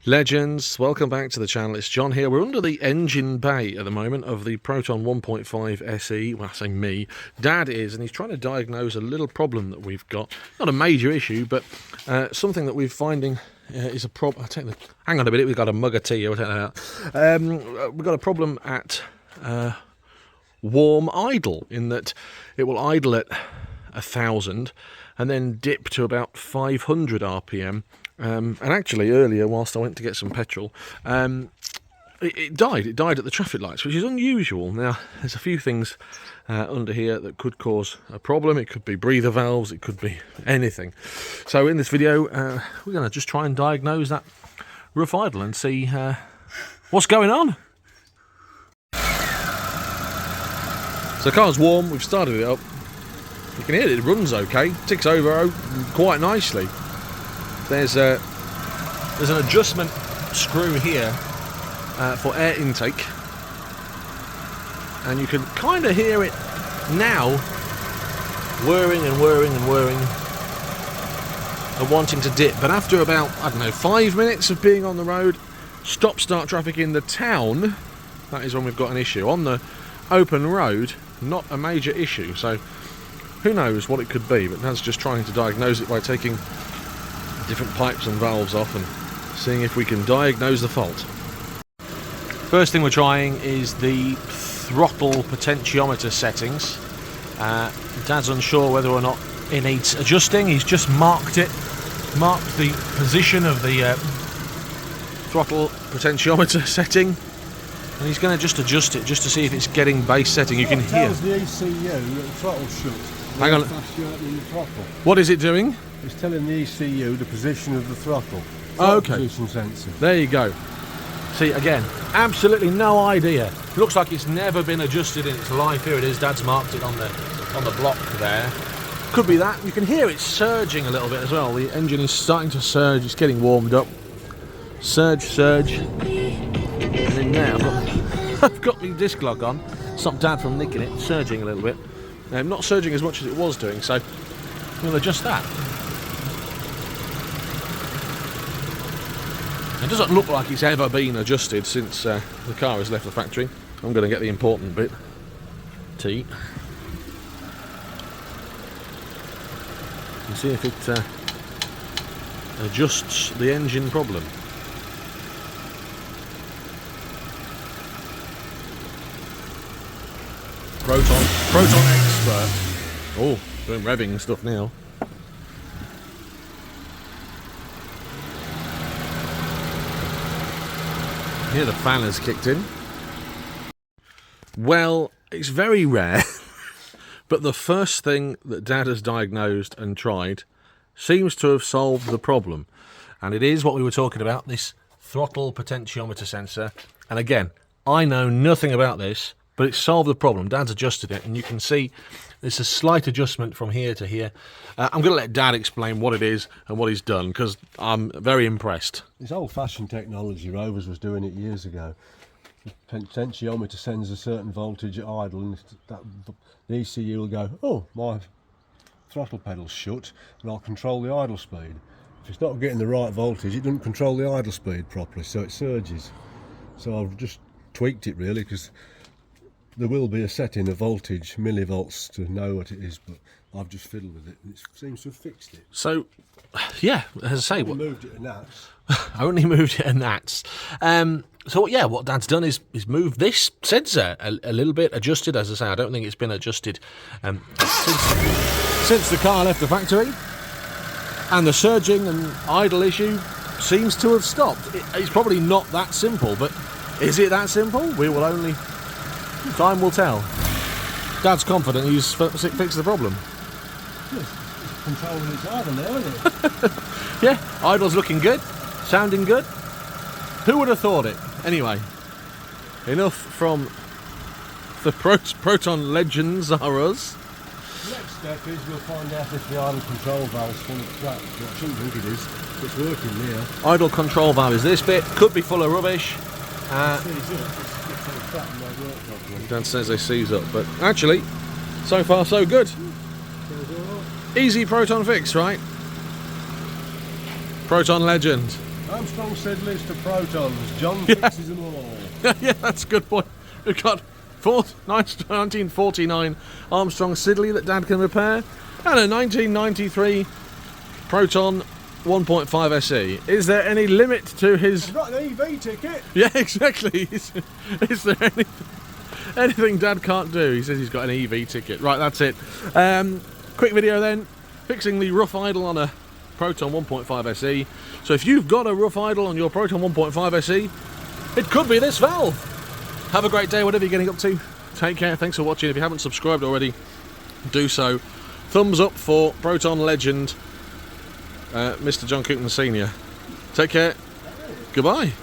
Legends, welcome back to the channel. It's John here. We're under the engine bay at the moment of the Proton 1.5 SE. Well, I say me. Dad is, and he's trying to diagnose a little problem that we've got. Not a major issue, but something that we're finding is a problem. Hang on a minute, we've got a mug of tea. We'll take that out. We've got a problem at warm idle, in that it will idle at 1,000 and then dip to about 500 RPM. And actually earlier, whilst I went to get some petrol, it died at the traffic lights, which is unusual. Now, there's a few things under here that could cause a problem. It could be breather valves, it could be anything. So in this video, we're going to just try and diagnose that rough idle and see what's going on. So the car's warm, we've started it up. You can hear it runs okay, ticks over quite nicely. There's an adjustment screw here for air intake, and you can kind of hear it now whirring and whirring and whirring and wanting to dip. But after about, I don't know, 5 minutes of being on the road, stop-start traffic in the town, that is when we've got an issue. On the open road, not a major issue. So who knows what it could be, but Dad's just trying to diagnose it by taking different pipes and valves off and seeing if we can diagnose the fault. First thing we're trying is the throttle potentiometer settings. Dad's unsure whether or not it needs adjusting. He's just marked the position of the throttle potentiometer setting, and he's going to just adjust it just to see if it's getting base setting. You can hear. It tells the ECU that the throttle's shut. Hang on. What is it doing? It's telling the ECU the position of the throttle. Oh, okay. Position sensor. There you go. See, again, absolutely no idea. Looks like it's never been adjusted in its life. Here it is. Dad's marked it on the block there. Could be that. You can hear it surging a little bit as well. The engine is starting to surge. It's getting warmed up. Surge, surge. And then now I've got my disc lock on. Stop Dad from nicking it. Surging a little bit. Not surging as much as it was doing, so we'll adjust that. It doesn't look like it's ever been adjusted since the car has left the factory. I'm going to get the important bit. Tea. And see if it adjusts the engine problem. Proton expert. Oh, doing revving stuff now. Here the fan has kicked in. Well, it's very rare, but the first thing that Dad has diagnosed and tried seems to have solved the problem. And it is what we were talking about, this throttle potentiometer sensor. And again, I know nothing about this, but it's solved the problem. Dad's adjusted it, and you can see there's a slight adjustment from here to here. I'm going to let Dad explain what it is and what he's done, because I'm very impressed. It's old-fashioned technology. Rovers was doing it years ago. The potentiometer sends a certain voltage at idle, and the ECU will go, oh, my throttle pedal's shut, and I'll control the idle speed. If it's not getting the right voltage, it doesn't control the idle speed properly, so it surges. So I've just tweaked it really, because there will be a setting of voltage, millivolts, to know what it is, but I've just fiddled with it and it seems to have fixed it. So, yeah, as I say, moved it a nats. I only moved it a nats. So yeah, what Dad's done is moved this sensor a little bit, adjusted. As I say, I don't think it's been adjusted since the car left the factory, and the surging and idle issue seems to have stopped. It's probably not that simple, but is it that simple? We will only. Time will tell. Dad's confident he's fixed the problem. It's controlling its idle now, isn't it? Yeah, idle's looking good, sounding good. Who would have thought it? Anyway, enough from the Proton legends are us. The next step is we'll find out if the idle control valve's full of crap. I shouldn't think it is. It's working now. Idle control valve is this bit. Could be full of rubbish. Dad says they seize up, but actually, so far so good. Easy Proton fix, right? Proton legend. Armstrong Sidleys to Protons. John fixes them all. Yeah, that's a good point. We've got 1949 Armstrong Siddeley that Dad can repair, and a 1993 Proton 1.5 SE. Is there any limit to his... I've got an EV ticket. Yeah, exactly. Is there anything Dad can't do? He says he's got an EV ticket. Right, that's it. Quick video then. Fixing the rough idle on a Proton 1.5 SE. So if you've got a rough idle on your Proton 1.5 SE, it could be this valve. Have a great day, whatever you're getting up to. Take care. Thanks for watching. If you haven't subscribed already, do so. Thumbs up for Proton legend, Mr. John Coupland Sr. Take care. Goodbye.